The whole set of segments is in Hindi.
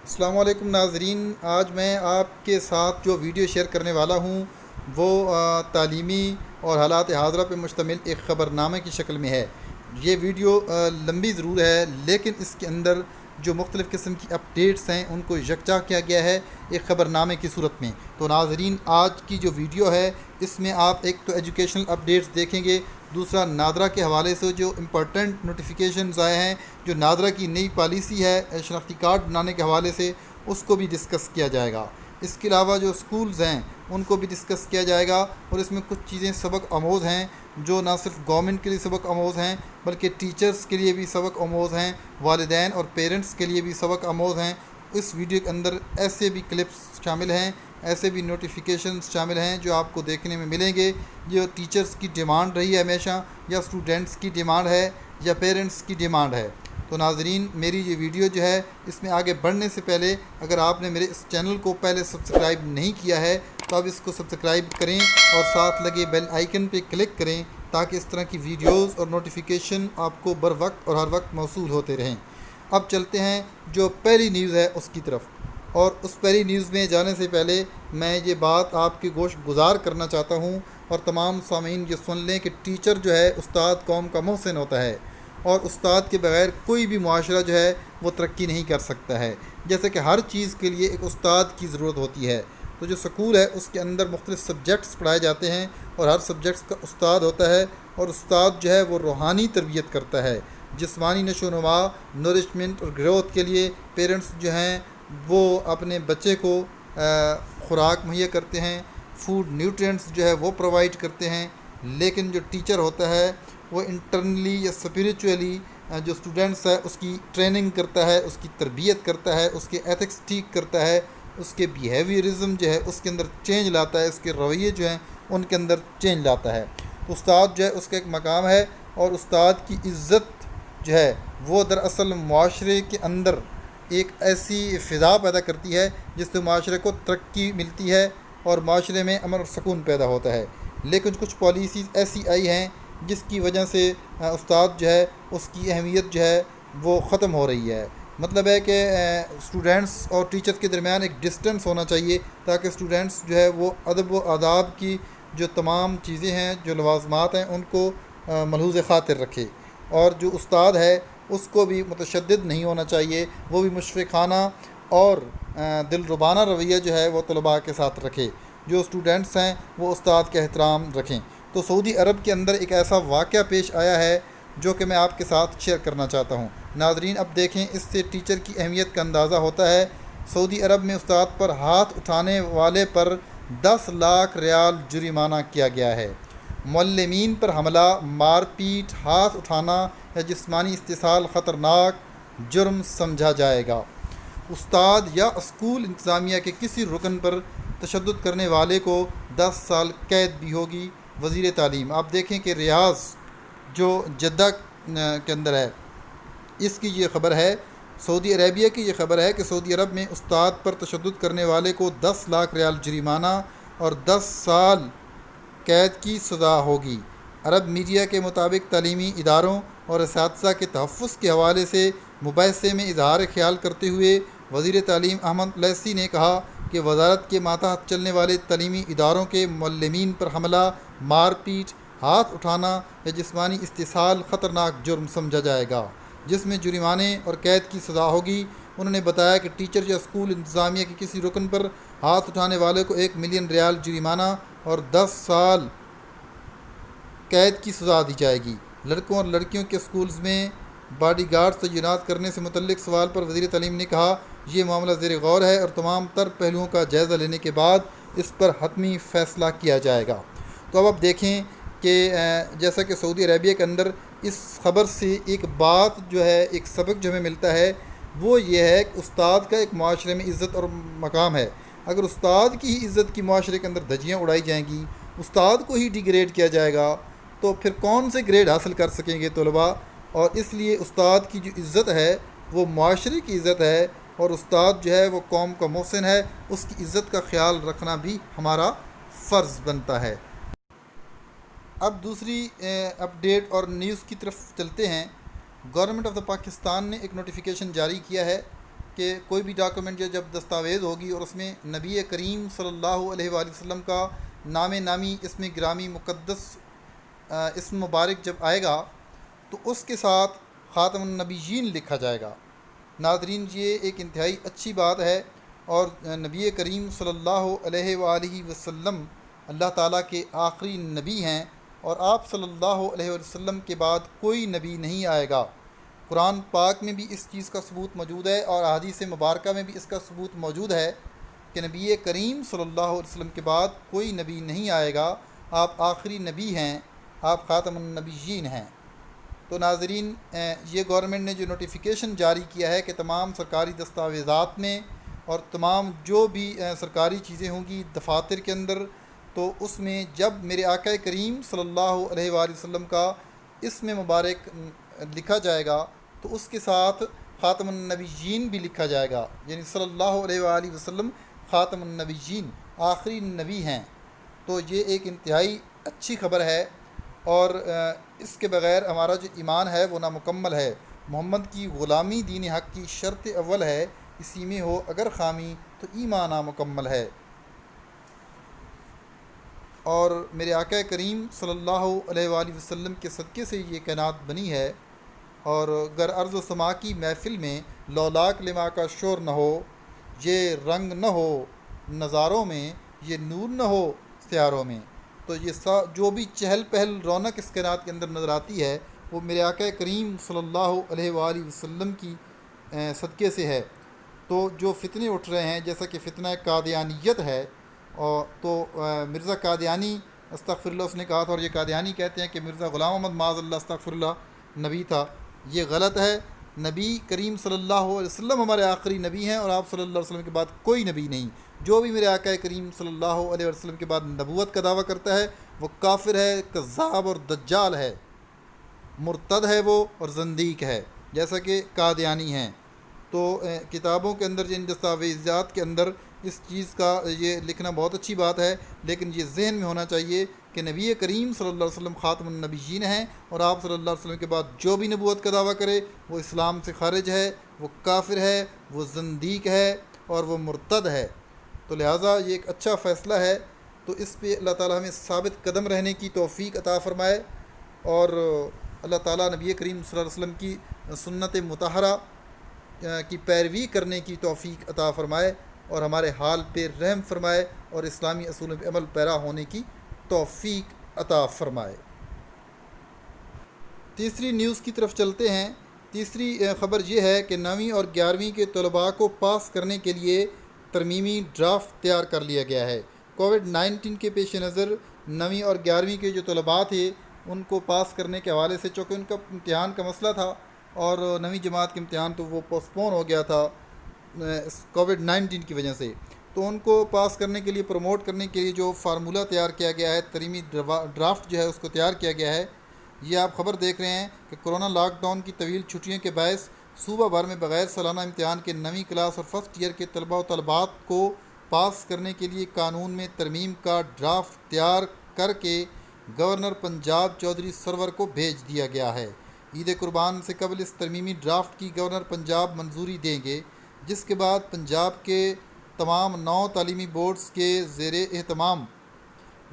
अस्सलाम वालेकुम नाज़रीन। आज मैं आपके साथ जो वीडियो शेयर करने वाला हूँ वो तालीमी और हालात हाज़रा पे मुश्तमिल एक ख़बरनामे की शक्ल में है। ये वीडियो लंबी ज़रूर है, लेकिन इसके अंदर जो मुख्तलिफ़ किस्म की अपडेट्स हैं उनको यकजा किया गया है एक ख़बरनामे की सूरत में। तो नाज़रीन, आज की जो वीडियो है इसमें आप एक तो एजुकेशनल अपडेट्स देखेंगे, दूसरा नादरा के हवाले से जो इम्पोर्टेंट नोटिफिकेशंस आए हैं, जो नादरा की नई पॉलिसी है शनाख्ती कार्ड बनाने के हवाले से, उसको भी डिस्कस किया जाएगा। इसके अलावा जो स्कूल्स हैं उनको भी डिस्कस किया जाएगा और इसमें कुछ चीज़ें सबक आमोज़ हैं जो ना सिर्फ गवर्नमेंट के लिए सबक आमोज़ हैं बल्कि टीचर्स के लिए भी सबक आमोज़ हैं, वालिदैन और पेरेंट्स के लिए भी सबक आमोज़ हैं। इस वीडियो के अंदर ऐसे भी क्लिप्स शामिल हैं, ऐसे भी नोटिफिकेशंस शामिल हैं जो आपको देखने में मिलेंगे। जो टीचर्स की डिमांड रही है हमेशा, या स्टूडेंट्स की डिमांड है, या पेरेंट्स की डिमांड है। तो नाज़रीन, मेरी ये वीडियो जो है इसमें आगे बढ़ने से पहले अगर आपने मेरे इस चैनल को पहले सब्सक्राइब नहीं किया है तो आप इसको सब्सक्राइब करें और साथ लगे बेल आइकन पे क्लिक करें ताकि इस तरह की वीडियोस और नोटिफिकेशन आपको बर वक्त और हर वक्त मौसूल होते रहें। अब चलते हैं जो पहली न्यूज़ है उसकी तरफ, और उस पहली न्यूज़ में जाने से पहले मैं ये बात आपकी गोश गुजार करना चाहता हूँ और तमाम सामीन ये सुन लें कि टीचर जो है उस्ताद कौम का मोहसिन होता है और उस्ताद के बग़ैर कोई भी मुआशरा जो है वो तरक्की नहीं कर सकता है। जैसे कि हर चीज़ के लिए एक उस्ताद की ज़रूरत होती है, तो जो स्कूल है उसके अंदर मुख्तलिफ़ सब्जेक्ट्स पढ़ाए जाते हैं और हर सब्जेक्ट्स का उस्ताद होता है, और उस्ताद जो है वो रूहानी तरबियत करता है। जिस्मानी नशोनुमा, नरिशमेंट और ग्रोथ के लिए पेरेंट्स जो हैं वो अपने बच्चे को खुराक मुहैया करते हैं, फूड न्यूट्रिएंट्स जो है वो प्रोवाइड करते हैं। लेकिन जो टीचर होता है वो इंटरनली या स्पिरिचुअली जो स्टूडेंट्स है उसकी ट्रेनिंग करता है, उसकी तरबियत करता है, उसके एथिक्स ठीक करता है, उसके बिहेवियरिज्म जो है उसके अंदर चेंज लाता है, उसके रवैये जो हैं उनके अंदर चेंज लाता है। तो उस्ताद जो है उसका एक मकाम है, और उस्ताद की इज़्ज़त जो है वो दरअसल माशरे के अंदर एक ऐसी फ़िज़ा पैदा करती है जिससे माशरे को तरक्की मिलती है और माशरे में अमन और सुकून पैदा होता है। लेकिन कुछ पॉलिसीज़ ऐसी आई हैं जिसकी वजह से उस्ताद जो है उसकी अहमियत जो है वो ख़त्म हो रही है। मतलब है कि स्टूडेंट्स और टीचर्स के दरमियान एक डिस्टेंस होना चाहिए ताकि स्टूडेंट्स जो है वो अदब व आदाब की जो तमाम चीज़ें हैं, जो लवाज़मात हैं, उनको मलहूज़ ख़ातिर रखे। और जो उस्ताद है उसको भी मुतशद्दिद नहीं होना चाहिए, वो भी मुशफ़िक़ाना और दिलरुबाना रवैया जो है वो तलबा के साथ रखे। जो स्टूडेंट्स हैं वो उस्ताद का एहतराम रखें। तो सऊदी अरब के अंदर एक ऐसा वाक़या पेश आया है जो कि मैं आपके साथ शेयर करना चाहता हूँ। नाज़रीन, अब देखें, इससे टीचर की अहमियत का अंदाज़ा होता है। सऊदी अरब में उस्ताद पर हाथ उठाने वाले पर 10 लाख रियाल जुर्माना किया गया है। मुअल्लिमीन पर हमला, मारपीट, हाथ उठाना या जिस्मानी इस्तिसाल ख़तरनाक जुर्म समझा जाएगा। उस्ताद या स्कूल इंतज़ामिया के किसी रुकन पर तशद्दुद करने वाले को 10 साल कैद भी होगी। वज़ीर तालीम, आप देखें कि रियाज़ जो जद्दा के अंदर है, इसकी ये ख़बर है, सऊदी अरेबिया की ये ख़बर है कि सऊदी अरब में उस्ताद पर तशद्दुद करने वाले को 10 लाख रियाल जुर्माना और 10 साल कैद की सज़ा होगी। अरब मीडिया के मुताबिक तालीमी इदारों और असातिज़ा के तहफ़्फ़ुज़ के हवाले से मुबाहिसे में इज़हार ख़याल करते हुए वज़ीर तालीम अहमद लैसी ने कहा कि वज़ारत के मातहत चलने वाले तालीमी इदारों के मुअल्लिमीन पर हमला, मारपीट, हाथ उठाना या जिस्मानी इस्तिसाल ख़तरनाक जुर्म समझा जाएगा जिसमें जुर्माने और कैद की सज़ा होगी। उन्होंने बताया कि टीचर या स्कूल इंतज़ामिया के किसी रुकन पर हाथ उठाने वाले को 1 मिलियन रियाल जुर्माना और 10 साल कैद की सज़ा दी जाएगी। लड़कों और लड़कियों के स्कूल्स में बॉडीगार्ड तैनात करने से मुतल्लिक सवाल पर वज़ीर तालीम ने कहा, ये मामला ज़ेर गौर है और तमाम तर पहलुओं का जायज़ा लेने के बाद इस पर हतमी फ़ैसला किया जाएगा। तो अब आप देखें कि जैसा कि सऊदी अरेबिया के अंदर इस ख़बर से एक बात जो है, एक सबक जो हमें मिलता है वो ये है कि उस्ताद का एक माशरे में इज़्ज़त और मकाम है। अगर उस्ताद की ही इज़्ज़त की माशरे के अंदर धज्जियाँ उड़ाई जाएंगी, उस्ताद को ही डिग्रेड किया जाएगा, तो फिर कौन से ग्रेड हासिल कर सकेंगे तलबा। और इसलिए उस्ताद की जो इज़्ज़त है वो माशरे की इज़्ज़त है, और उस्ताद जो है वो कौम का मोहसिन है, उसकी इज़्ज़त का ख्याल रखना भी हमारा फ़र्ज़ बनता है। अब दूसरी अपडेट और न्यूज़ की तरफ चलते हैं। गवर्नमेंट ऑफ द पाकिस्तान ने एक नोटिफिकेशन जारी किया है कि कोई भी डॉक्यूमेंट जब दस्तावेज़ होगी और उसमें नबी करीम सल्लल्लाहु अलैहि वसल्लम का नामी इसमें गिरामी मुक़द्दस इसम मुबारक जब आएगा तो उसके साथ ख़ातमुन नबीयीन लिखा जाएगा। नाज़रीन, ये एक इंतहाई अच्छी बात है और नबी करीम सल्लल्लाहु अलैहि वसल्लम अल्लाह ताला के आखिरी नबी हैं और आप सल्लल्लाहु अलैहि वसल्लम के बाद कोई नबी नहीं आएगा। कुरान पाक में भी इस चीज़ का सबूत मौजूद है और अहादीस मुबारका में भी इसका सबूत मौजूद है कि नबी करीम सल्लल्लाहु अलैहि वसल्लम के बाद कोई नबी नहीं आएगा। आप आखिरी नबी हैं, आप ख़ातमुन नबीयीन हैं। तो नाज़रीन, ये गवर्नमेंट ने जो नोटिफिकेशन जारी किया है कि तमाम सरकारी दस्तावेज़ात में और तमाम जो भी सरकारी चीज़ें होंगी दफातर के अंदर, तो उसमें जब मेरे आका करीम सल्लल्लाहु अलैहि वसल्लम का इसमें मुबारक लिखा जाएगा तो उसके साथ ख़ातमुन नबीयीन भी लिखा जाएगा, यानी सल्लल्लाहु अलैहि वसल्लम ख़ातमुन नबीयीन आखिरी नबी हैं। तो ये एक इंतहाई अच्छी खबर है और इसके बग़ैर हमारा जो ईमान है वो नामुकम्मल है। मोहम्मद की ग़ुलामी दीन हक़ की शर्त अव्वल है, इसी में हो अगर खामी तो ईमान नामुकम्मल है। और मेरे आका करीम सल्लल्लाहु अलैहि वसल्लम के सदक़े से ये कायनात बनी है। और अगर अर्ज़ व समा की महफ़िल में लौलाक लिमा का शोर न हो, ये रंग न हो नज़ारों में, ये नूर न हो सियारों में, तो ये जो भी चहल पहल रौनक इस कायनात के अंदर नज़र आती है वो मेरे आका करीम सल्लल्लाहु अलैहि वसल्लम की सदक़े से है। तो जो फितने उठ रहे हैं, जैसा कि फ़ितना कादियानियत है, और तो मिर्ज़ा कादियानी अस्तग़फिरुल्लाह उसने कहा था, और ये कादियानी कहते हैं कि मिर्ज़ा ग़ुलाम अहमद माज़अल्लाह अस्तग़फिरुल्लाह नबी था। ये गलत है। नबी करीम सल्लल्लाहु अलैहि वसल्लम हमारे आखिरी नबी हैं और आप सल्लल्लाहु अलैहि वसल्लम के बाद कोई नबी नहीं। जो भी मेरे आका करीम सल्लल्लाहु अलैहि वसल्लम के बाद नबूवत का दावा करता है वो काफिर है, कज़्ज़ाब और दज्जाल है, मुर्तद है वो और ज़ंदीक है, जैसा कि कादियानी हैं। तो किताबों के अंदर, जिन दस्तावेज़ात के अंदर इस चीज़ का ये लिखना बहुत अच्छी बात है, लेकिन ये जहन में होना चाहिए कि नबी करीम सल्लल्लाहु अलैहि वसल्लम ख़ातमुन नबीयीन हैं और आप सल्लल्लाहु अलैहि वसल्लम के बाद जो भी नबूवत का दावा करे वो इस्लाम से खारिज है, वो काफिर है, वो ज़ंदीक है और वो मुर्तद है। तो लिहाजा ये एक अच्छा फ़ैसला है। तो इस पे अल्लाह ताला हमें साबित कदम रहने की तौफ़ीक अता फ़रमाए और अल्लाह ताला नबी करीम सल्लल्लाहु अलैहि वसल्लम की सुन्नत मुतहरा की पैरवी करने की तौफ़ीक अता फ़रमाए और हमारे हाल पे रहम फरमाए और इस्लामी असूल पे अमल पैरा होने की तौफ़ीक अता फ़रमाए। तीसरी न्यूज़ की तरफ चलते हैं। तीसरी ख़बर यह है कि 9वीं और 11वीं के तलबा को पास करने के लिए तरमीमी ड्राफ्ट तैयार कर लिया गया है। कोविड-19 के पेश नज़र 9वीं और 11वीं के जो तलबा थे उनको पास करने के हवाले से, चूँकि उनका इम्तिहान का मसला था और 9वीं जमात के इम्तिहान तो वो पोस्टपोन हो गया था कोविड-19 की वजह से, तो उनको पास करने के लिए, प्रमोट करने के लिए जो फार्मूला तैयार किया गया है, तरमीमी ड्राफ्ट जो है उसको तैयार किया गया है। ये आप ख़बर देख रहे हैं कि कोरोना लॉकडाउन की तवील छुट्टियों के बायस सूबा भर में बग़ैर सालाना इम्तिहान के 9वीं क्लास और फर्स्ट ईयर के तलबा व तलबात को पास करने के लिए कानून में तरमीम का ड्राफ्ट तैयार करके गवर्नर पंजाब चौधरी सरवर को भेज दिया गया है। ईद कुर्बान से कबल इस तरमीमी ड्राफ्ट की गवर्नर पंजाब मंजूरी देंगे, जिसके बाद पंजाब के तमाम 9 तालीमी बोर्ड्स के ज़ेरे एहतमाम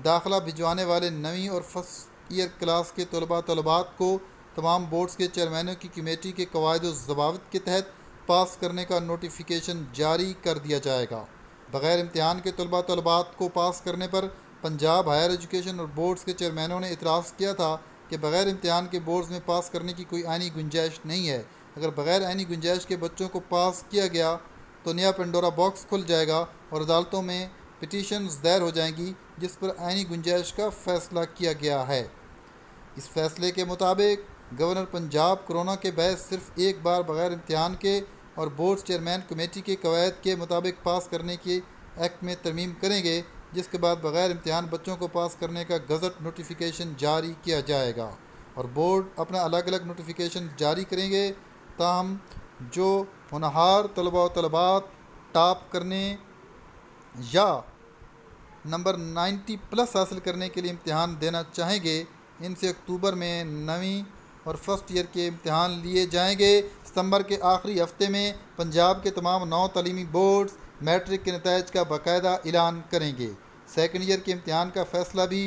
दाखिला भिजवाने वाले 9वीं और फर्स्ट ईयर क्लास के तलबा तलबात को तमाम बोर्ड्स के चेयरमैनों की कमेटी के कवायद व ज़वाबित के तहत पास करने का नोटिफिकेशन जारी कर दिया जाएगा। बग़ैर इम्तिहान के तलबा तलबात को पास करने पर पंजाब हायर एजुकेशन और बोर्ड्स के चेयरमैनों ने इतराज़ किया था कि बग़ैर इम्तिहान के बोर्ड्स में पास करने की कोई आइनी गुंजाइश नहीं है। अगर बग़ैर आइनी गुंजाइश के बच्चों को पास किया गया तो नया पेंडोरा बॉक्स खुल जाएगा और अदालतों में पिटीशन्स दायर हो जाएंगी जिस पर आइनी गुंजाइश का फ़ैसला किया गया है। इस फ़ैसले के मुताबिक गवर्नर पंजाब कोरोना के बायस सिर्फ एक बार बग़ैर इम्तिहान के और बोर्ड चेयरमैन कमेटी के कवायद के मुताबिक पास करने के एक्ट में तरमीम करेंगे, जिसके बाद बग़ैर इम्तिहान बच्चों को पास करने का गज़ट नोटिफिकेशन जारी किया जाएगा और बोर्ड अपना अलग अलग नोटिफिकेशन जारी करेंगे। ताहम जो होनहार तलबा व तलबात टॉप करने या नंबर 90+ हासिल करने के लिए इम्तिहान देना चाहेंगे, इनसे अक्टूबर में 9वीं और फर्स्ट ईयर के इम्तहान लिए जाएंगे। सितंबर के आखिरी हफ्ते में पंजाब के तमाम 9 तालीमी बोर्ड्स मैट्रिक के नताइज का बाकायदा ऐलान करेंगे। सेकंड ईयर के इम्तहान का फ़ैसला भी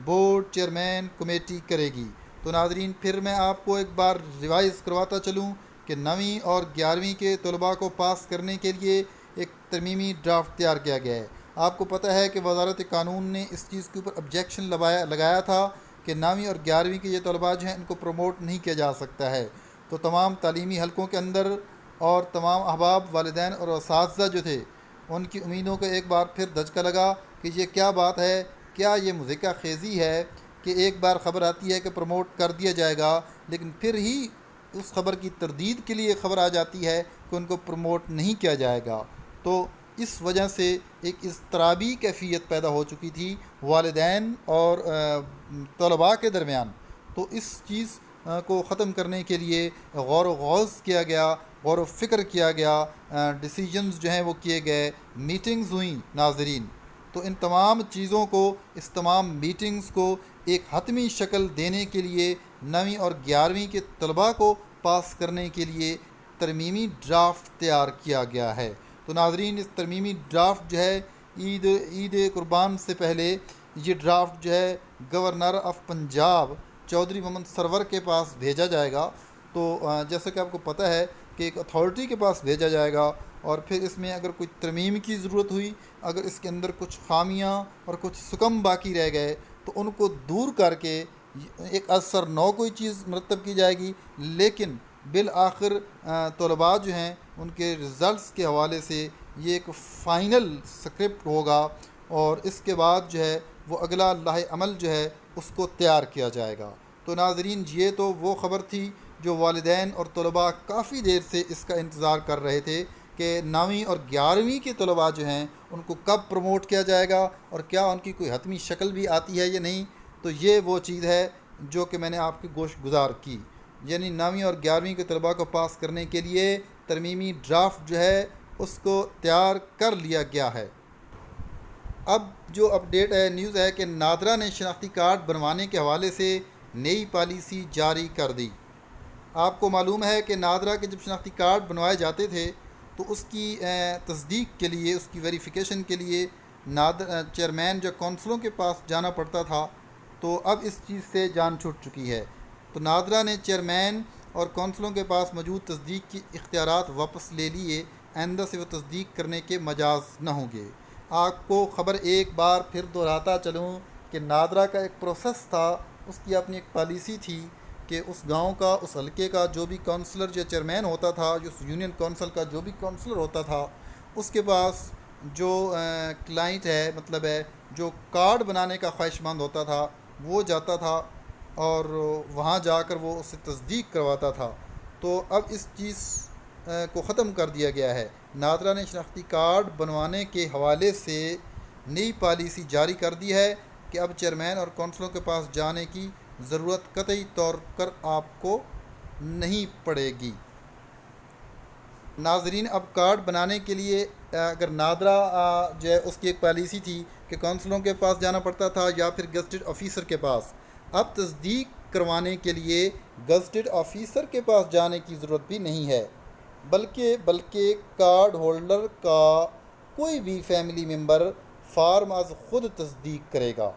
बोर्ड चेयरमैन कमेटी करेगी। तो नाज़रीन, फिर मैं आपको एक बार रिवाइज़ करवाता चलूँ कि 9वीं और 11वीं के तलबा को पास करने के लिए एक तरमीमी ड्राफ्ट तैयार किया गया है। आपको पता है कि वज़ारत कानून ने इस चीज़ के ऊपर ऑब्जेक्शन लगाया था कि 9वीं और 11वीं के ये तलबा जो हैं इनको प्रमोट नहीं किया जा सकता है। तो तमाम तालीमी हलकों के अंदर और तमाम अहबाब, वालिदैन और असातिज़ा जो थे, उनकी उम्मीदों को एक बार फिर धचका लगा कि ये क्या बात है, क्या ये मुज़िका खेज़ी है कि एक बार ख़बर आती है कि प्रमोट कर दिया जाएगा, लेकिन फिर ही उस ख़बर की तरदीद के लिए ख़बर आ जाती है कि उनको प्रमोट नहीं किया जाएगा। तो इस वजह से एक इज़्तिराबी कैफ़ियत पैदा हो चुकी थी वालिदैन और तलबा के दरमियान। तो इस चीज़ को ख़त्म करने के लिए गौर व गौज़ किया गया, गौर व फ़िक्र किया गया, डिसीजंस जो हैं वो किए गए, मीटिंग्स हुई नाज़रीन। तो इन तमाम चीज़ों को, इस तमाम मीटिंग्स को एक हतमी शक्ल देने के लिए 9वीं और 11वीं के तलबा को पास करने के लिए तरमीमी ड्राफ्ट तैयार किया गया है। तो नाज़रीन, इस तरमीमी ड्राफ्ट जो है ईद कुर्बान से पहले ये ड्राफ्ट जो है गवर्नर ऑफ पंजाब चौधरी मोहम्मद सरवर के पास भेजा जाएगा। तो जैसा कि आपको पता है कि एक अथॉरिटी के पास भेजा जाएगा और फिर इसमें अगर कोई तरमीम की ज़रूरत हुई, अगर इसके अंदर कुछ खामियां और कुछ सुकम बाकी रह गए तो उनको दूर करके एक असर नौ कोई चीज़ मरतब की जाएगी। लेकिन बिल आखिर तलबा जो हैं उनके रिज़ल्ट्स के हवाले से ये एक फ़ाइनल स्क्रिप्ट होगा और इसके बाद जो है वो अगला लाहे अमल जो है उसको तैयार किया जाएगा। तो नाज़रीन, ये तो वो ख़बर थी जो वालिदैन और तलबा काफ़ी देर से इसका इंतज़ार कर रहे थे कि 9वीं और 11वीं के तलबा जो हैं उनको कब प्रमोट किया जाएगा और क्या उनकी कोई हतमी शक्ल भी आती है या नहीं। तो ये वो चीज़ है जो कि मैंने आपकी गोश गुजार की, यानी 9वीं और 11वीं के तलबा को पास करने के लिए तरमीमी ड्राफ्ट जो है उसको तैयार कर लिया गया है। अब जो अपडेट है, न्यूज़ है कि नादरा ने शनाख्ती कार्ड बनवाने के हवाले से नई पॉलिसी जारी कर दी। आपको मालूम है कि नादरा के जब शनाख्ती कार्ड बनवाए जाते थे तो उसकी तस्दीक के लिए, उसकी वेरिफिकेशन के लिए नादरा चेयरमैन जो कौंसलों के पास जाना पड़ता था। तो अब इस चीज़ से जान छूट चुकी है। तो नादरा ने चेयरमैन और कौंसलों के पास मौजूद तस्दीक की इख्तियारात वापस ले लिए। आइंदा से वो तस्दीक करने के मजाज न होंगे। आपको ख़बर एक बार फिर दोहराता चलूँ कि नादरा का एक प्रोसेस था, उसकी अपनी एक पॉलिसी थी कि उस गांव का, उस हल्के का जो भी काउंसलर या चेयरमैन होता था, जो यूनियन काउंसिल का जो भी काउंसलर होता था, उसके पास जो क्लाइंट है, मतलब है जो कार्ड बनाने का ख्वाहिशमंद होता था, वो जाता था और वहाँ जाकर वो उससे तस्दीक करवाता था। तो अब इस चीज़ को ख़त्म कर दिया गया है। नादरा ने शनाख्ती कार्ड बनवाने के हवाले से नई पॉलिसी जारी कर दी है कि अब चेयरमैन और कौंसलों के पास जाने की ज़रूरत कतई तौर पर आपको नहीं पड़ेगी। नाजरीन, अब कार्ड बनाने के लिए अगर नादरा जो है उसकी एक पॉलिसी थी कि कौंसलों के पास जाना पड़ता था या फिर गज़टेड ऑफिसर के पास। अब तस्दीक करवाने के लिए गज़टेड ऑफिसर के पास जाने की ज़रूरत भी नहीं है, बल्कि कार्ड होल्डर का कोई भी फैमिली मेम्बर फार्म आज ख़ुद तस्दीक करेगा।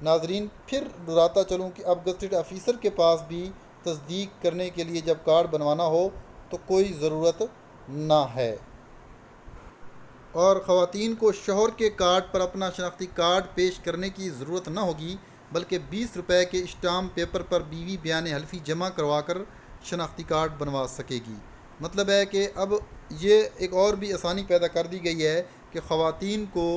नाजरीन, फिर दोहराता चलूँ कि अब गज़टेड ऑफिसर के पास भी तस्दीक करने के लिए जब कार्ड बनवाना हो तो कोई ज़रूरत ना है। और ख़वातीन को शौहर के कार्ड पर अपना शनाख्ती कार्ड पेश करने की ज़रूरत न होगी, बल्कि 20 रुपये के स्टाम्प पेपर पर बीवी बयान हल्फी जमा करवा कर शनाख्ती कार्ड बनवा सकेगी। मतलब है कि अब ये एक और भी आसानी पैदा कर दी गई है कि ख़वातीन को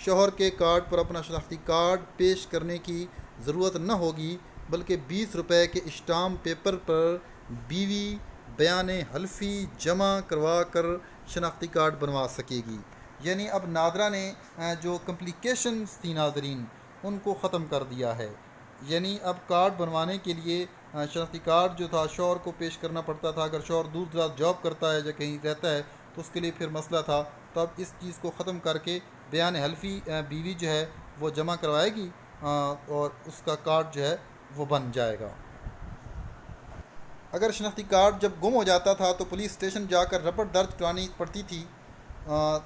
शौहर के कार्ड पर अपना शनाख्ती कार्ड पेश करने की ज़रूरत न होगी, बल्कि 20 रुपये के स्टाम्प पेपर पर बीवी बयान हल्फी जमा करवा कर शनाख्ती कार्ड बनवा सकेगी। यानी अब नादरा ने जो कम्प्लिकेशंस थी नाजरीन, उनको ख़त्म कर दिया है। यानी अब कार्ड बनवाने के लिए शनाख्ती कार्ड जो था शौहर को पेश करना पड़ता था। अगर शौहर दूर दराज जॉब करता है या कहीं रहता है तो उसके लिए फिर मसला था। तो अब इस चीज़ को ख़त्म करके बयान हल्फी बीवी जो है वो जमा करवाएगी और उसका कार्ड जो है वो बन जाएगा। अगर शनाख्ती कार्ड जब गुम हो जाता था तो पुलिस स्टेशन जाकर रिपोर्ट दर्ज करानी पड़ती थी,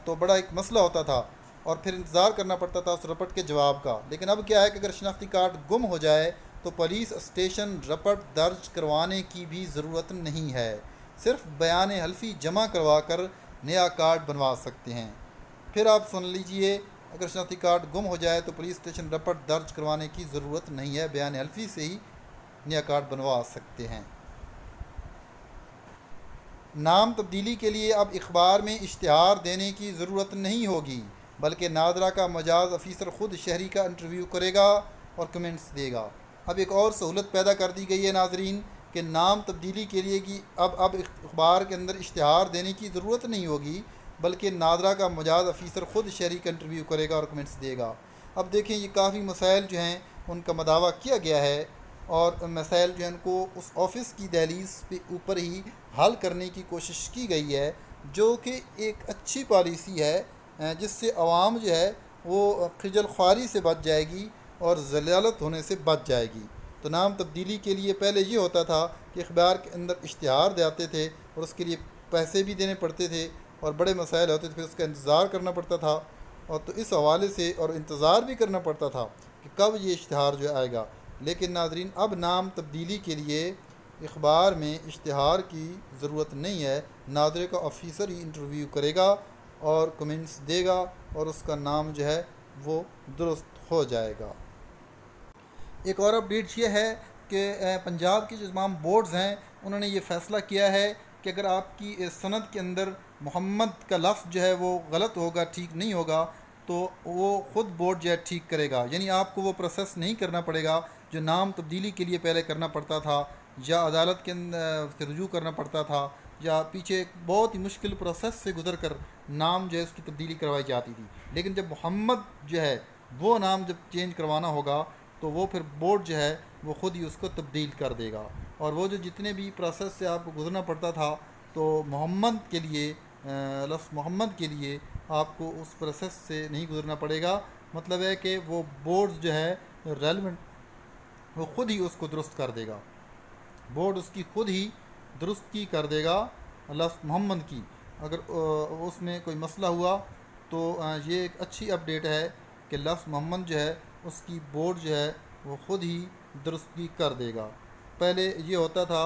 तो बड़ा एक मसला होता था और फिर इंतज़ार करना पड़ता था उस रिपोर्ट के जवाब का। लेकिन अब क्या है कि अगर शनाख्ती कार्ड गुम हो जाए तो पुलिस स्टेशन रिपोर्ट दर्ज करवाने की भी ज़रूरत नहीं है, सिर्फ बयान हल्फी जमा करवा कर नया कार्ड बनवा सकते हैं। फिर आप सुन लीजिए, अगर शनाख्ती कार्ड गुम हो जाए तो पुलिस स्टेशन रिपोर्ट दर्ज करवाने की ज़रूरत नहीं है, बयान हल्फी से ही नया कार्ड बनवा सकते हैं। नाम तब्दीली के लिए अब इखबार में इश्तिहार देने की ज़रूरत नहीं होगी, बल्कि नादरा का मजाज अफीसर ख़ुद शहरी का इंटरव्यू करेगा और कमेंट्स देगा। अब एक और सहूलत पैदा कर दी गई है नाजरीन कि नाम तब्दीली के लिए कि अब इखबार के अंदर इश्तिहार देने की ज़रूरत नहीं होगी, बल्कि नादरा का मजाज अफीसर ख़ुद शहरी का इंटरव्यू करेगा और कमेंट्स देगा। अब देखें, ये काफ़ी मसाइल जो हैं उनका मदावा किया गया है और मसाइल जो है उनको उस ऑफ़िस की दहलीज पे ऊपर ही हल करने की कोशिश की गई है, जो कि एक अच्छी पॉलिसी है जिससे आवाम जो है वो खिजल ख्वारी से बच जाएगी और ज़लालत होने से बच जाएगी। तो नाम तब्दीली के लिए पहले ये होता था कि अखबार के अंदर इश्तिहार देते थे और उसके लिए पैसे भी देने पड़ते थे और बड़े मसाइल होते थे, फिर उसका इंतज़ार करना पड़ता था। और तो इस हवाले से और इंतज़ार भी करना पड़ता था कि कब ये इश्तिहार जो आएगा। लेकिन नाजरीन, अब नाम तब्दीली के लिए इखबार में इश्तिहार की ज़रूरत नहीं है, नादरे का ऑफिसर ही इंटरव्यू करेगा और कमेंट्स देगा और उसका नाम जो है वो दुरुस्त हो जाएगा। एक और अपडेट ये है कि पंजाब के जो तमाम बोर्ड्स हैं उन्होंने ये फ़ैसला किया है कि अगर आपकी सनद के अंदर मोहम्मद का लफ्ज़ जो है वो गलत होगा, ठीक नहीं होगा, तो वो ख़ुद बोर्ड जो है ठीक करेगा। यानी आपको वो प्रोसेस नहीं करना पड़ेगा जो नाम तब्दीली के लिए पहले करना पड़ता था, या अदालत के अंदर से रुजू करना पड़ता था, या पीछे एक बहुत ही मुश्किल प्रोसेस से गुजर कर नाम जो है उसकी तब्दीली करवाई जाती थी। लेकिन जब मोहम्मद जो है वो नाम जब चेंज करवाना होगा तो वो फिर बोर्ड जो है वो ख़ुद ही उसको तब्दील कर देगा। और वो जो जितने भी प्रोसेस से आपको गुजरना पड़ता था, तो मोहम्मद के लिए लफ्ज़ मोहम्मद के लिए आपको उस प्रोसेस से नहीं गुजरना पड़ेगा। मतलब है कि वो बोर्ड जो है रेलेवेंट वो ख़ुद ही उसको दुरुस्त कर देगा, बोर्ड उसकी ख़ुद ही दुरुस्ती कर देगा लफ्ज़ मोहम्मद की। अगर उसमें कोई मसला हुआ तो ये एक अच्छी अपडेट है कि लफ्ज़ मोहम्मद जो है उसकी बोर्ड जो है वो ख़ुद ही दुरुस्ती कर देगा। पहले ये होता था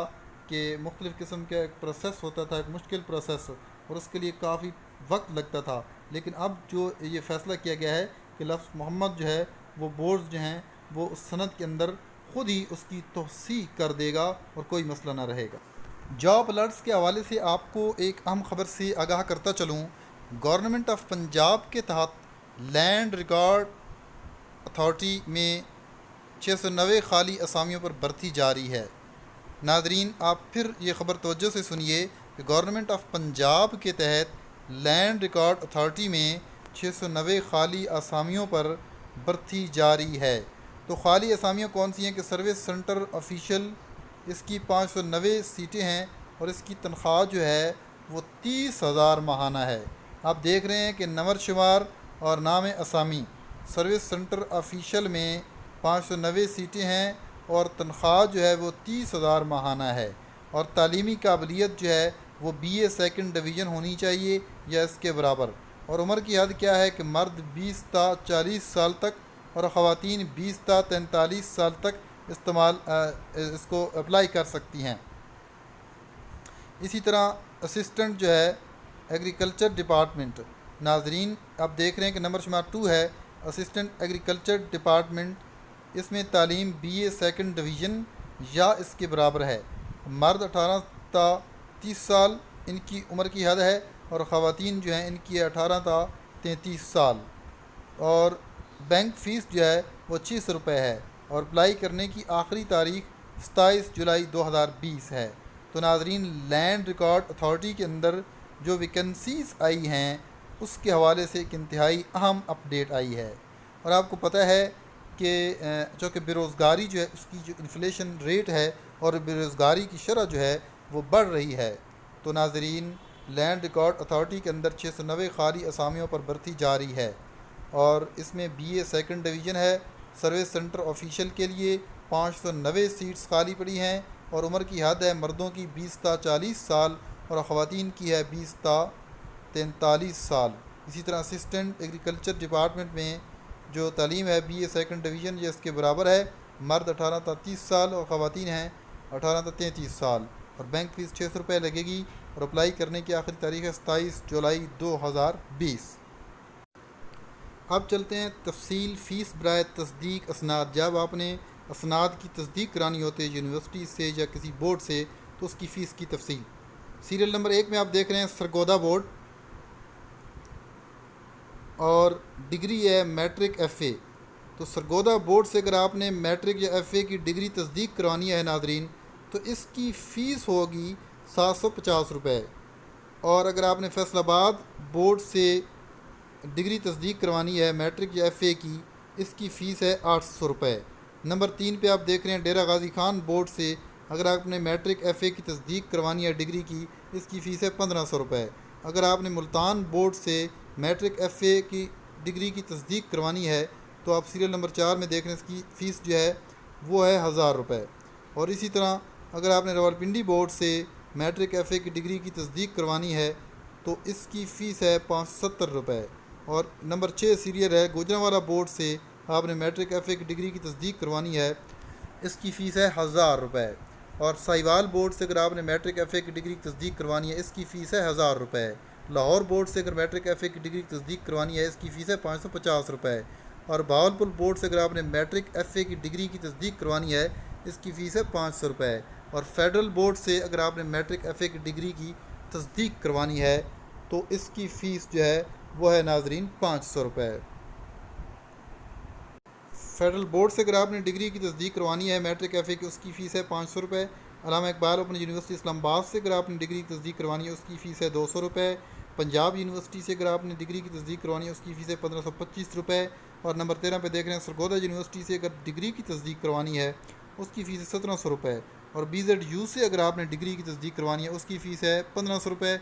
कि मुख्तलिफ़ किस्म का एक प्रोसेस होता था, एक मुश्किल प्रोसेस, और उसके लिए काफ़ी वक्त लगता था। लेकिन अब जो ये फ़ैसला किया गया है कि लफ्ज़ मोहम्मद जो है वो बोर्ड जो हैं वो उस सनद के अंदर ख़ुद ही उसकी तौसीक़ कर देगा और कोई मसला ना रहेगा। जॉब अलर्ट्स के हवाले से आपको एक अहम ख़बर से आगाह करता चलूँ। गवर्नमेंट ऑफ पंजाब के तहत लैंड रिकॉर्ड अथॉरिटी में 690 खाली असामियों पर भर्ती जारी है। नाजरीन, आप फिर ये ख़बर तवज्जो से सुनिए कि गवर्नमेंट ऑफ पंजाब के तहत लैंड रिकॉर्ड अथॉरिटी में 690 खाली असामियों पर भर्ती जारी है। तो खाली असामियाँ कौन सी हैं कि सर्विस सेंटर ऑफिशियल, इसकी 590 सीटें हैं और इसकी तनख्वाह जो है वो 30,000 माहाना है। आप देख रहे हैं कि नंबर शुमार और नाम असामी सर्विस सेंटर ऑफिशियल में 590 सीटें हैं और तनख्वाह जो है वो 30,000 माहाना है। और तालीमी काबिलियत जो है वो BA सेकंड डिवीज़न होनी चाहिए या इसके बराबर। और उम्र की हद क्या है कि मर्द 20 ता 40 साल तक और ख़वातीन 20 ता 43 साल तक इसको अप्लाई कर सकती हैं। इसी तरह असिस्टेंट जो है एग्रीकल्चर डिपार्टमेंट, नाजरीन आप देख रहे हैं कि नंबर शुमार 2 है असिस्टेंट एग्रीकल्चर डिपार्टमेंट, इसमें तालीम BA सेकंड डिवीज़न या इसके बराबर है। मर्द 18 ता 30 साल इनकी उम्र की हद है और ख़वातीन जो हैं इनकी 18 ता 33 साल। और बैंक फ़ीस जो है वो 600 रुपये है और अप्लाई करने की आखिरी तारीख़ 27 जुलाई 2020 है। तो नाजरीन, लैंड रिकॉर्ड अथॉरिटी के अंदर जो वैकेंसीज़ आई हैं उसके हवाले से एक इंतहाई अहम अपडेट आई है। और आपको पता है कि चूँकि बेरोज़गारी जो है उसकी जो इन्फ्लेशन रेट है और बेरोज़गारी की शरह जो है वो बढ़ रही है। तो नाजरीन, लैंड रिकॉर्ड अथॉरिटी के अंदर 690 खाली असामियों पर भर्ती जारी है और इसमें BA सेकंड डिवीज़न है। सर्विस सेंटर ऑफिशियल के लिए 590 सीट्स खाली पड़ी हैं और उम्र की हद है मर्दों की 20 ता 40 साल और ख़वातीन की है 20 ता 43 साल। इसी तरह असिस्टेंट एग्रीकल्चर डिपार्टमेंट में जो तालीम है BA सेकंड डिवीज़न ये इसके बराबर है। मर्द 18 ता 30 साल और ख़वातीन हैं 18 ता 33 साल और बैंक फ़ीस 600 रुपये लगेगी और अप्लाई करने की आखिरी तारीख़ है 27 जुलाई 2020। अब चलते हैं तफसील फ़ीस बराए तस्दीक असनाद। जब आपने असनाद की तस्दीक करानी होती है यूनिवर्सिटी से या किसी बोर्ड से तो उसकी फ़ीस की तफसील। सीरियल नंबर 1 में आप देख रहे हैं सरगोदा बोर्ड और डिग्री है मैट्रिक FA। तो सरगोदा बोर्ड से अगर आपने मैट्रिक या FA की डिग्री तस्दीक करवानी है नाजरीन तो इसकी फ़ीस होगी 750 रुपये। और अगर आपने फैसलाबाद बोर्ड से डिग्री तस्दीक करवानी है मैट्रिक या FA की, इसकी फ़ीस है 800 रुपये। नंबर 3 पे आप देख रहे हैं डेरा गाजी खान बोर्ड से अगर आपने मैट्रिक FA की तस्दीक करवानी है डिग्री की, इसकी फ़ीस है 1500 रुपये। अगर आपने मुल्तान बोर्ड से मैट्रिक FA की डिग्री की तस्दीक करवानी है तो आप सीरियल नंबर 4 में देख रहे हैं इसकी फ़ीस जो है वो है 1000 रुपये। और इसी तरह अगर आपने रावलपिंडी बोर्ड से मैट्रिक FA की डिग्री की तस्दीक करवानी है तो इसकी फ़ीस है 570 रुपये। और नंबर 6 सीरियल है गुजरांवाला बोर्ड से आपने मैट्रिक FA की डिग्री की तस्दीक करवानी है, इसकी फ़ीस है 1000 रुपये। और साहिवाल बोर्ड से अगर आपने मैट्रिक FA की डिग्री की तस्दीक करवानी है, इसकी फ़ीस है 1000 रुपये। लाहौर बोर्ड से अगर मैट्रिक FA की डिग्री की तस्दीक करवानी है, इसकी फ़ीस है 550 रुपये। और बहावलपुर बोर्ड से अगर आपने मैट्रिक FA की डिग्री की तस्दीक करवानी है, इसकी फ़ीस है 500 रुपये। और फेडरल बोर्ड से अगर आपने मैट्रिक FA की डिग्री की तस्दीक करवानी है तो इसकी फ़ीस जो है वो है नाजरीन 500 रुपये। फेडरल बोर्ड से अगर आपने डिग्री की तस्दीक करवानी है मैट्रिक FA की, उसकी फ़ीस है 500 रुपये। अल्लामा इकबाल ओपन यूनिवर्सिटी इस्लामाबाद से अगर आपने डिग्री की तस्दीक करवानी है उसकी फ़ीस है 200 रुपये। पंजाब यूनिवर्सिटी से अगर आपने डिग्री की तस्दीक करवानी है उसकी फ़ीस है 1525 रुपये। और नंबर 13 पे देख रहे हैं सरगोदा यूनिवर्सिटी से अगर डिग्री की तस्दीक करवानी है उसकी फ़ीस है 1700 रुपये। और BZU से अगर आपने डिग्री की तस्दीक करवानी है उसकी फ़ीस है 1500 रुपये।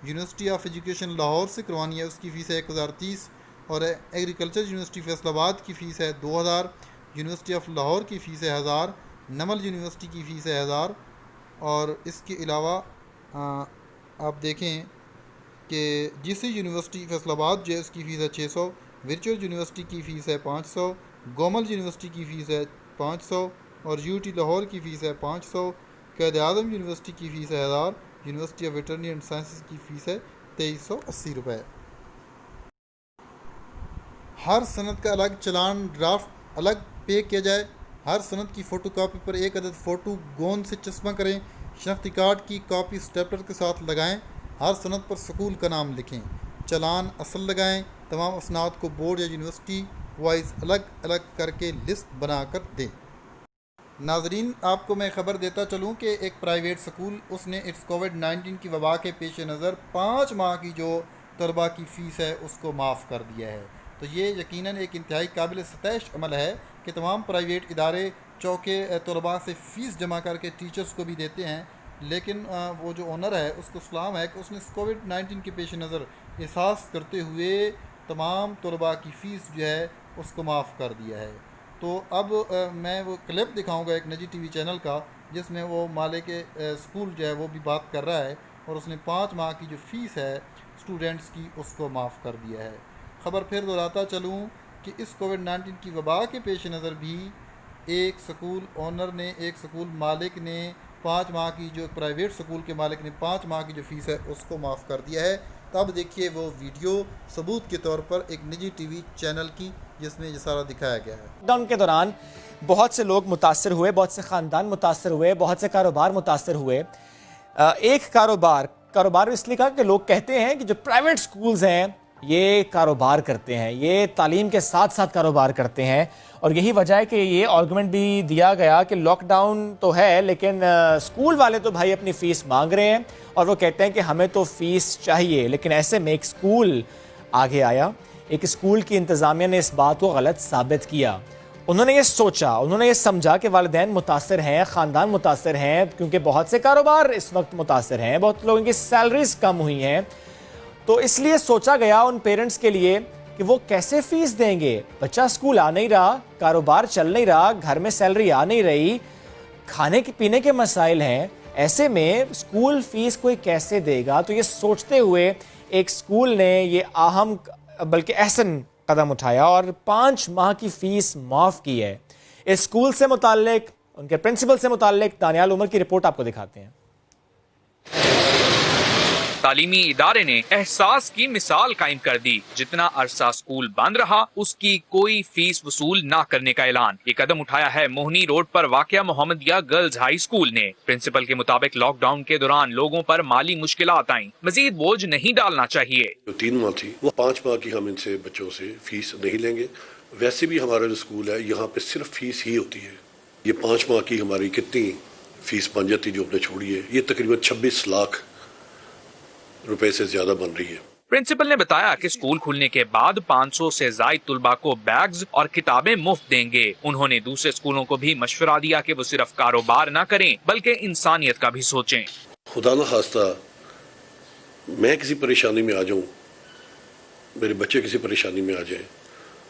यूनिवर्सिटी ऑफ एजुकेशन लाहौर से करवानी है उसकी फ़ीस है 1030। और एग्रीकल्चर यूनिवर्सिटी फैसलाबाद की फ़ीस है 2000। यूनिवर्सिटी ऑफ लाहौर की फ़ीस है 1000। नमल यूनिवर्सिटी की फ़ीस है 1000। और इसके अलावा आप देखें कि GC यूनिवर्सिटी फैसलाबाद जो है उसकी फ़ीस है 600। वर्चुअल यूनिवर्सिटी की फ़ीस है 500। गोमल यूनिवर्सिटी की फ़ीस है 500। और UT लाहौर की फ़ीस है 500। क़ायद आज़म यूनिवर्सिटी की फ़ीस है 1000। University of veterinary and sciences की फ़ीस है 2380 रुपये। हर सनद का अलग चलान ड्राफ्ट अलग पे किया जाए। हर सनद की फ़ोटो कापी पर एक अदद फ़ोटो गोंद से चस्पा करें। शनाख्ती कार्ड की कॉपी स्टेपलर के साथ लगाएं। हर सनद पर स्कूल का नाम लिखें। चलान असल लगाएं। तमाम असनाद को बोर्ड या यूनिवर्सिटी वाइज अलग अलग करके लिस्ट बना कर दें। नाजरीन आपको मैं ख़बर देता चलूँ कि एक प्राइवेट स्कूल उसने इस कोविड-19 की वबा के पेश नज़र 5 माह की जो तलबा की फ़ीस है उसको माफ़ कर दिया है। तो ये यकीनन एक इंतहाई काबिल सतैश अमल है कि तमाम प्राइवेट इदारे चौके तलबा से फ़ीस जमा करके टीचर्स को भी देते हैं, लेकिन वो जो ओनर है उसको सलाम है कि उसने कोविड-19 के पेश नज़र एहसास करते हुए तमाम तलबा की फ़ीस जो है उसको माफ़ कर दिया है। तो अब मैं वो क्लिप दिखाऊंगा एक निजी TV चैनल का जिसमें वो मालिक स्कूल जो है वो भी बात कर रहा है और उसने 5 माह की जो फ़ीस है स्टूडेंट्स की उसको माफ़ कर दिया है। ख़बर फिर दोहराता चलूँ कि इस कोविड-19 की वबा के पेश नज़र भी एक स्कूल ओनर ने, एक स्कूल मालिक ने 5 माह की, जो प्राइवेट स्कूल के मालिक ने 5 माह की जो फ़ीस है उसको माफ़ कर दिया है। तब देखिए वो वीडियो सबूत के तौर पर एक निजी TV चैनल की जिसमें ये सारा दिखाया गया है। लॉकडाउन के दौरान बहुत से लोग मुतासर हुए, बहुत से ख़ानदान मुतासर हुए, बहुत से कारोबार मुतासर हुए। एक कारोबार इसलिए कहा कि लोग कहते हैं कि जो प्राइवेट स्कूल्स हैं ये कारोबार करते हैं, ये तालीम के साथ साथ कारोबार करते हैं। और यही वजह है कि ये आर्गूमेंट भी दिया गया कि लॉकडाउन तो है लेकिन स्कूल वाले तो भाई अपनी फ़ीस मांग रहे हैं और वो कहते हैं कि हमें तो फ़ीस चाहिए। लेकिन ऐसे में एक स्कूल आगे आया, एक स्कूल की इंतज़ामिया ने इस बात को गलत साबित किया। उन्होंने ये सोचा, उन्होंने ये समझा कि वालिदैन मुतासर हैं, ख़ानदान मुतासर हैं, क्योंकि बहुत से कारोबार इस वक्त मुतासर हैं, बहुत लोगों की सैलरीज कम हुई हैं। तो इसलिए सोचा गया उन पेरेंट्स के लिए कि वो कैसे फ़ीस देंगे। बच्चा स्कूल आ नहीं रहा, कारोबार चल नहीं रहा, घर में सैलरी आ नहीं रही, खाने के पीने के मसाइल हैं, ऐसे में स्कूल फीस कोई कैसे देगा? तो ये सोचते हुए एक स्कूल ने ये अहम बल्कि अहसन कदम उठाया और 5 माह की फीस माफ़ की है। इस स्कूल से मुताल्लिक, उनके प्रिंसिपल से मुताल्लिक दानियाल उमर की रिपोर्ट आपको दिखाते हैं। तालीमी इदारे ने एहसास की मिसाल कायम कर दी। जितना अरसा स्कूल बंद रहा उसकी कोई फीस वसूल न करने का ऐलान। ये कदम उठाया है मोहनी रोड पर वाक़या मोहम्मदिया गर्ल्स हाई स्कूल ने। प्रिंसिपल के मुताबिक लॉकडाउन के दौरान लोगों पर माली मुश्किलात आईं, मजीद बोझ नहीं डालना चाहिए। जो 3 माह थी वो 5 माह की हम इनसे बच्चों से फीस नहीं लेंगे। वैसे भी हमारा जो स्कूल है यहाँ पे सिर्फ फीस ही होती है। ये 5 माह की हमारी कितनी फीस बन जाती जो हमने छोड़ी है, ये तकरीबन 26 लाख रुपए से ज्यादा बन रही है। प्रिंसिपल ने बताया कि स्कूल खुलने के बाद 500 से ज्यादा तुलबा को बैग्स और किताबें मुफ्त देंगे। उन्होंने दूसरे स्कूलों को भी मशवरा दिया कि वो सिर्फ कारोबार न करें बल्कि इंसानियत का भी सोचें। खुदा न खास्ता मैं किसी परेशानी में आ जाऊं, मेरे बच्चे किसी परेशानी में आ जाएं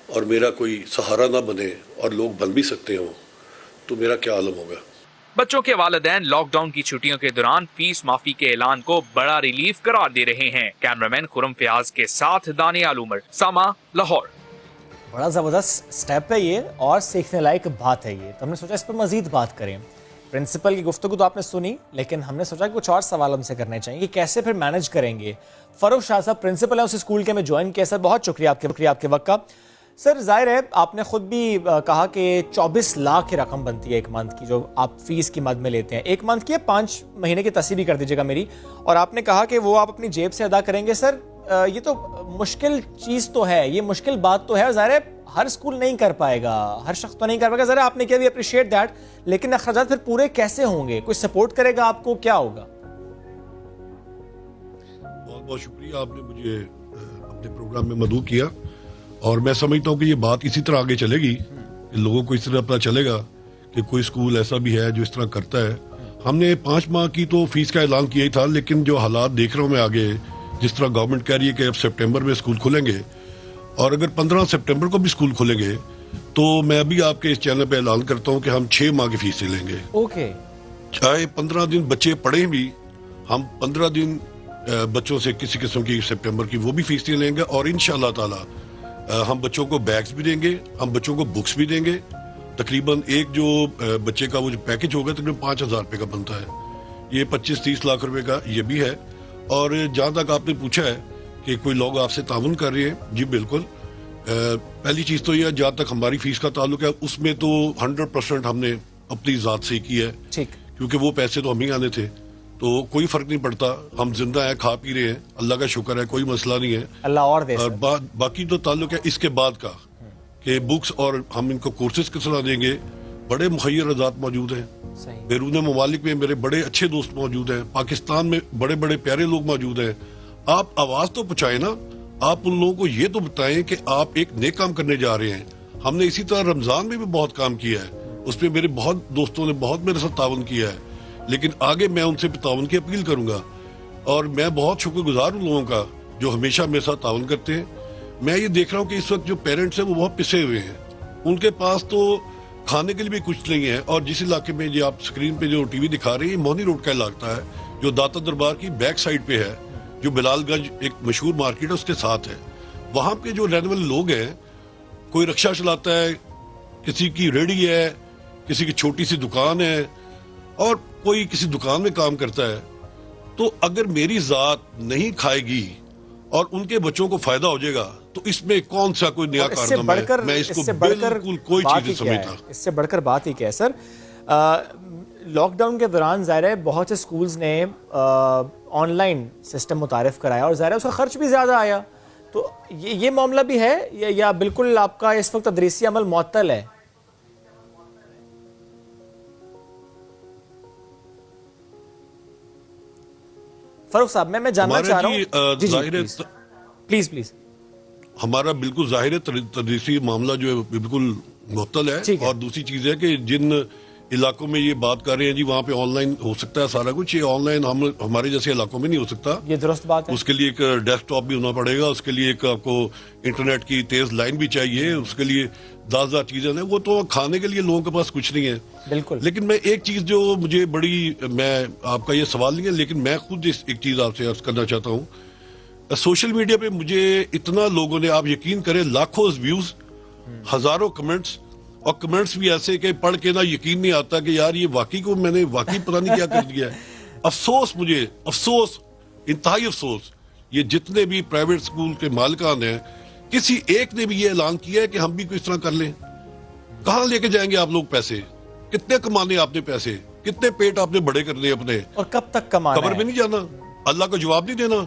और मेरा कोई सहारा ना बने और लोग बन भी सकते हो, तो मेरा क्या आलम होगा। बच्चों के वालिदैन लॉकडाउन की छुट्टियों के दौरान फीस माफी के ऐलान को बड़ा रिलीफ करार दे रहे हैं। कैमरामैन खुरम फयाज के साथ दानियाल उमर, सामा, लाहौर। बड़ा ज़बरदस्त स्टेप है ये और सीखने लायक बात है ये, तो हमने सोचा इस पर मजीद बात करें। प्रिंसिपल की गुफ्तगू तो आपने सुनी, लेकिन हमने सोचा कि कुछ और सवाल हमसे करने चाहिए कि कैसे फिर मैनेज करेंगे। फरूख शाह साहब प्रिंसिपल है उस स्कूल के में ज्वाइन किया। सर बहुत शुक्रिया आपके वक्त का। सर जाहिर है आपने खुद भी कहा कि 24 लाख की रकम बनती है एक मंथ की जो आप फीस की मद में लेते हैं। एक मंथ की 5 महीने की तस्वीर कर दीजिएगा मेरी, और आपने कहा कि वो आप अपनी जेब से अदा करेंगे। सर ये तो मुश्किल चीज़ तो है, ये मुश्किल बात तो है, और जाहिर है हर स्कूल नहीं कर पाएगा, हर शख्स तो नहीं कर पाएगा। ज़रा आपने किया भी अप्रिशिएट दैट, लेकिन अखराजात फिर पूरे कैसे होंगे? कोई सपोर्ट करेगा आपको, क्या होगा? बहुत बहुत शुक्रिया, आपने मुझे अपने प्रोग्राम में मदऊ किया और मैं समझता हूँ कि ये बात इसी तरह आगे चलेगी। लोगों को इस तरह पता चलेगा कि कोई स्कूल ऐसा भी है जो इस तरह करता है। हमने 5 माह की तो फीस का ऐलान किया ही था, लेकिन जो हालात देख रहा हूँ मैं आगे, जिस तरह गवर्नमेंट कह रही है कि अब सितंबर में स्कूल खुलेंगे और अगर 15 सितंबर को भी स्कूल खुलेंगे तो मैं अभी आपके इस चैनल पे ऐलान करता हूँ कि हम 6 माह की फीस लेंगे। ओके, चाहे 15 दिन बच्चे पढ़े भी, हम 15 दिन बच्चों से किसी किस्म की सितंबर की वो भी फीस नहीं लेंगे और इंशाअल्लाह ताला हम बच्चों को बैग्स भी देंगे, हम बच्चों को बुक्स भी देंगे। तकरीबन एक जो बच्चे का वो जो पैकेज होगा तकरीबन 5,000 रुपये का बनता है, ये 25-30 लाख रुपए का ये भी है। और जहाँ तक आपने पूछा है कि कोई लोग आपसे ताउन कर रहे हैं, जी बिल्कुल। पहली चीज़ तो यह, जहाँ तक हमारी फीस का ताल्लुक है उसमें तो 100% हमने अपनी ज़ात से की है, क्योंकि वो पैसे तो हम ही आने थे, तो कोई फर्क नहीं पड़ता। हम जिंदा है, खा पी रहे हैं, अल्लाह का शुक्र है, कोई मसला नहीं है, अल्लाह और दे। और बाकी तो ताल्लुक है इसके बाद का कि बुक्स और हम इनको कोर्सेज किस तरह देंगे। बड़े मुखय्यर आजाद मौजूद हैं, बैरून ममालिक में मेरे बड़े अच्छे दोस्त मौजूद हैं, पाकिस्तान में बड़े बड़े प्यारे लोग मौजूद हैं। आप आवाज तो पहुंचाए ना, आप उन लोगों को ये तो बताएं कि आप एक नेक काम करने जा रहे हैं। हमने इसी तरह रमजान में भी बहुत काम किया है, उसमें मेरे बहुत दोस्तों ने बहुत मेरे साथ ताउन किया है, लेकिन आगे मैं उनसे ताउन की अपील करूंगा। और मैं बहुत शुक्रगुजार उन लोगों का जो हमेशा मेरे साथ ताउन करते हैं। मैं ये देख रहा हूँ कि इस वक्त जो पेरेंट्स हैं वो बहुत पिसे हुए हैं, उनके पास तो खाने के लिए भी कुछ नहीं है। और जिस इलाके में जो आप स्क्रीन पे जो टीवी दिखा रहे हैं, मोहनी रोड का इलाका है जो दाता दरबार की बैक साइड पे है, जो बिलालगंज एक मशहूर मार्केट है उसके साथ है। वहां पे जो रहने वाले लोग हैं, कोई रिक्शा चलाता है, किसी की रेहड़ी है, किसी की छोटी सी दुकान है और कोई किसी दुकान में काम करता है। तो अगर मेरी जात नहीं खाएगी और उनके बच्चों को फायदा हो जाएगा तो इसमें कौन सा कोई नया कारनामा है? मैं इसको बिल्कुल कोई चीज नहीं समझता। इससे बढ़कर बात ही क्या है सर। लॉकडाउन के दौरान ज़ाहिर है बहुत से स्कूल्स ने ऑनलाइन सिस्टम मुतारिफ कराया और ज़ाहिर है उसका खर्च भी ज़्यादा आया, तो ये मामला भी है या बिल्कुल आपका इस वक्त तदरीसी अमल मुअत्तल है? फरूख साहब मैं जानना चाह रहा हूँ, प्लीज। हमारा बिल्कुल जाहिर है तदरीसी मामला जो है बिल्कुल मुअत्तल है। और दूसरी चीज है कि जिन इलाकों में ये बात कर रहे हैं जी वहाँ पे ऑनलाइन हो सकता है सारा कुछ, ये ऑनलाइन हमारे जैसे इलाकों में नहीं हो सकता। ये दुरुस्त बात है। उसके लिए एक डेस्कटॉप भी होना पड़ेगा, उसके लिए एक आपको इंटरनेट की तेज लाइन भी चाहिए, उसके लिए 10,000 चीजें हैं, वो तो खाने के लिए लोगों के पास कुछ नहीं है। बिल्कुल। लेकिन मैं एक चीज जो मुझे बड़ी, मैं आपका ये सवाल नहीं है लेकिन मैं खुद एक चीज आपसे अर्ज करना चाहता हूँ। सोशल मीडिया पे मुझे इतना लोगों ने, आप यकीन करें, लाखों व्यूज, हजारों कमेंट्स, और कमेंट्स भी ऐसे कि पढ़ के ना यकीन नहीं आता कि यार ये वाकई को मैंने वाकई पता नहीं क्या कर दिया है। अफसोस, मुझे अफसोस, इंतहाई अफसोस, ये जितने भी प्राइवेट स्कूल के मालिकान हैं, किसी एक ने भी ये ऐलान किया है कि हम भी कुछ तरह कर लें। कहाँ लेके जाएंगे आप लोग पैसे? कितने कमाने आपने पैसे? कितने पेट आपने बड़े करने अपने? और कब तक कमाना? कब्र में नहीं जाना? अल्लाह को जवाब नहीं देना?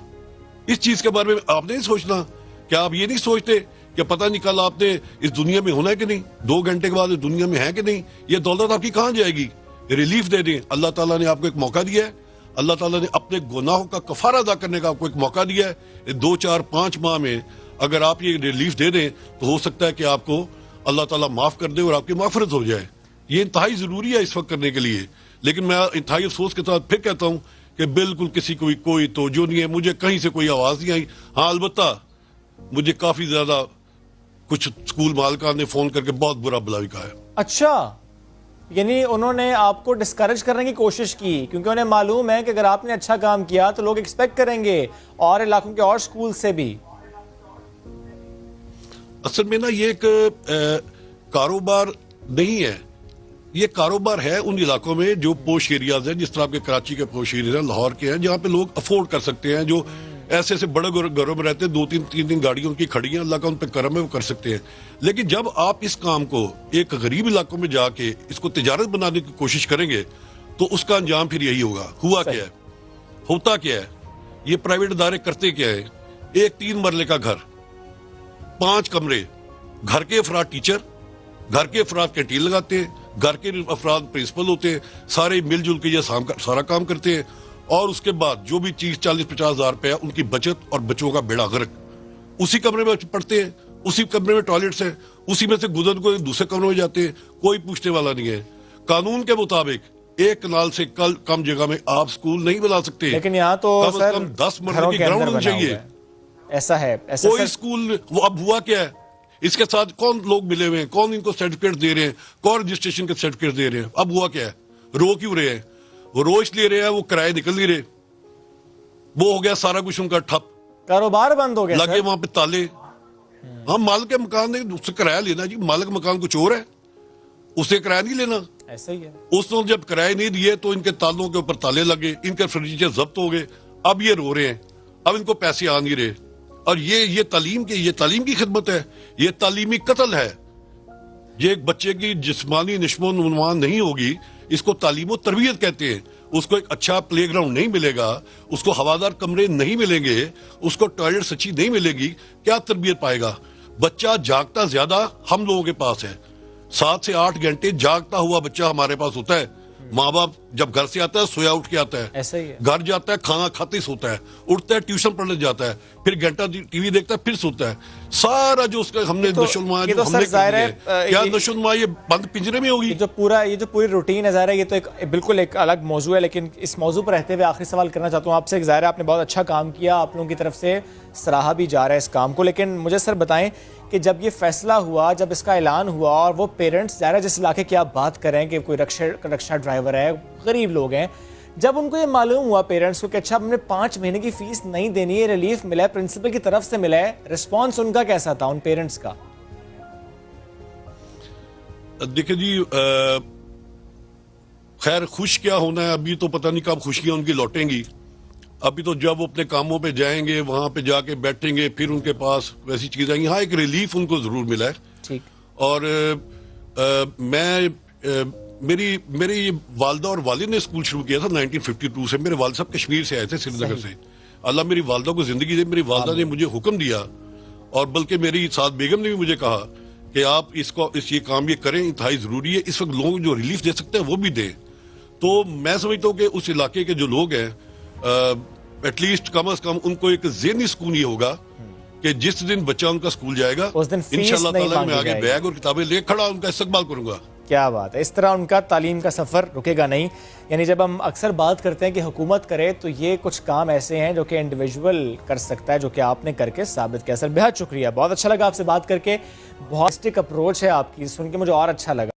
इस चीज के बारे में आपने नहीं सोचना? क्या आप ये नहीं सोचते कि पता नहीं कल आपने इस दुनिया में होना है कि नहीं, 2 घंटे के बाद इस दुनिया में है कि नहीं, ये दौलत आपकी कहाँ जाएगी? रिलीफ दे दें। अल्लाह ताला ने आपको एक मौका दिया है, अल्लाह ताला ने अपने गुनाहों का कफारा अदा करने का आपको एक मौका दिया है। 2, 4, 5 माह में अगर आप ये रिलीफ दे दें तो हो सकता है कि आपको अल्लाह ताला माफ कर दे और आपकी माफरत हो जाए। ये इंतहाई जरूरी है इस वक्त करने के लिए। लेकिन मैं इंतहाई अफसोस के साथ फिर कहता हूँ कि बिल्कुल किसी को कोई तवज्जो नहीं है, मुझे कहीं से कोई आवाज नहीं आई। हाँ, अलबत्ता मुझे काफी ज्यादा कुछ स्कूल मालिकान ने फोन करके बहुत बुरा भला भी कहा है। अच्छा, यानी उन्होंने आपको डिस्करेज करने की कोशिश की, क्योंकि उन्हें मालूम है कि अगर आपने अच्छा काम किया तो लोग एक्सपेक्ट करेंगे और इलाकों के और स्कूल से भी। असल में ना ये एक कारोबार नहीं है, ये कारोबार है उन इलाकों में जो पोश एरियाज हैं, जिस तरह आपके कराची के पोश एरिया हैं, लाहौर के हैं, जहाँ पे लोग अफोर्ड कर सकते हैं, जो ऐसे ऐसे बड़े घरों में रहते हैं, 2-3 गाड़ियां उनकी खड़ी हैं, अल्लाह का उन पर करम है, वो कर सकते हैं। लेकिन जब आप इस काम को एक गरीब इलाकों में जाके इसको तिजारत बनाने की कोशिश करेंगे तो उसका अंजाम फिर यही होगा। हुआ क्या है, होता क्या है, ये प्राइवेट इदारे करते क्या है? एक 3 मरले का घर, 5 कमरे, घर के अफराद टीचर, घर के अफराद कैंटीन लगाते हैं, घर के अफराद प्रिंसिपल होते हैं, सारे मिलजुल के ये सारा काम करते हैं। और उसके बाद जो भी चीज 40-50 हजार रुपया उनकी बचत और बच्चों का बेड़ा गर्क, उसी कमरे में पढ़ते हैं, उसी कमरे में टॉयलेट्स हैं, उसी में से गुजर को दूसरे कमरे में जाते हैं, कोई पूछने वाला नहीं है। कानून के मुताबिक 1 कनाल से कम जगह में आप स्कूल नहीं बना सकते। लेकिन यहाँ तो कम से कम 10 मरले की ग्राउंड होनी चाहिए। ऐसा है, ऐसा कोई स्कूल, वो अब हुआ क्या है, इसके साथ कौन लोग मिले हुए हैं, कौन इनको सर्टिफिकेट दे रहे हैं, कौन रजिस्ट्रेशन के सर्टिफिकेट दे रहे हैं? अब हुआ क्या है, रो क्यों रहे हैं? वो रो इसलिए रहे हैं, वो किराए निकल नहीं रहे, वो हो गया सारा कुछ उनका ठप, कारोबार बंद हो गया, लगे वहां पे ताले। हाँ, मालिक के मकान ने उससे किराया लेना जी, मालिक मकान कुछ और है, उससे किराया नहीं लेना। ऐसा ही है। उसने जब किराए नहीं दिए तो इनके तालों के ऊपर ताले लगे, इनके फर्नीचर जब्त हो गए, अब ये रो रहे हैं, अब इनको पैसे आ नहीं रहे। और ये तालीम की खिदमत है, ये तालीमी कत्ल है। ये एक बच्चे की जिस्मानी नशो-नुमा नहीं होगी, इसको तालीम और तरबियत कहते हैं। उसको एक अच्छा प्लेग्राउंड नहीं मिलेगा, उसको हवादार कमरे नहीं मिलेंगे, उसको टॉयलेट सच्ची नहीं मिलेगी, क्या तरबियत पाएगा? बच्चा जागता ज्यादा हम लोगों के पास है, 7 से 8 घंटे जागता हुआ बच्चा हमारे पास होता है। माँ बाप जब घर से आता है सोया उठ के आता है, ऐसा ही है। घर जाता है खाना खाते ही सोता है, उठता है ट्यूशन पढ़ने जाता है, फिर घंटा टीवी देखता है, फिर सोता है। सारा जो उसका हमने नशोनुमा जो हमने कर है, क्या नशोनुमा ये बंद पिंजरे में होगी? ये जो पूरी रूटीन है ज़ाहिर है, ये तो एक बिल्कुल एक अलग मौजू है। लेकिन इस मौजू पर रहते हुए आखिरी सवाल करना चाहता हूँ आपसे। ज़ाहिर है आपने बहुत अच्छा काम किया, आप लोगों की तरफ से सराहा भी जा रहा है इस काम को, लेकिन मुझे सर बताएं कि जब ये फैसला हुआ, जब इसका ऐलान हुआ, और वो पेरेंट्स, ज़ाहिर है जिस इलाके की आप बात कर रहे हैं कि कोई रिक्शा ड्राइवर है, गरीब लोग हैं, जब उनको ये मालूम हुआ पेरेंट्स को कि अच्छा हमने 5 महीने की फीस नहीं देनी है, रिलीफ मिला है, प्रिंसिपल की तरफ से मिला है, रिस्पॉन्स उनका कैसा था, उन पेरेंट्स का? देखिए जी, खैर खुश क्या होना है, अभी तो पता नहीं कब खुशियां उनकी लौटेंगी। अभी तो जब वो अपने कामों पे जाएंगे, वहां पे जाके बैठेंगे, फिर उनके पास वैसी चीज आएंगी। हाँ, एक रिलीफ उनको जरूर मिला है। ठीक। और मेरी वालदा और वालिद ने स्कूल शुरू किया था 1952 से। मेरे वालिद साहब कश्मीर से आए थे, श्रीनगर से। अल्लाह मेरी वालदा को जिंदगी दे। मेरी वालदा ने मुझे हुक्म दिया, और बल्कि मेरी साथ बेगम ने भी मुझे कहा कि आप ये काम ये करें, इंतहाई जरूरी है। इस वक्त लोग जो रिलीफ दे सकते हैं वो भी दें। तो मैं समझता हूँ कि उस इलाके के जो लोग हैं, एटलीस्ट कम अज कम उनको एक ज़हनी सुकून ये होगा कि जिस दिन बच्चा उनका स्कूल जाएगा, इंशाअल्लाह ताला मैं आगे बैग और किताबें लेकर खड़ा उनका इस्तकबाल करूंगा। क्या बात है, इस तरह उनका तालीम का सफ़र रुकेगा नहीं। यानी जब हम अक्सर बात करते हैं कि हुकूमत करे तो ये कुछ काम ऐसे हैं जो कि इंडिविजुअल कर सकता है, जो कि आपने करके साबित किया। सर बेहद शुक्रिया, बहुत अच्छा लगा आपसे बात करके, बहुत स्टिक अप्रोच है आपकी, सुन के मुझे और अच्छा लगा।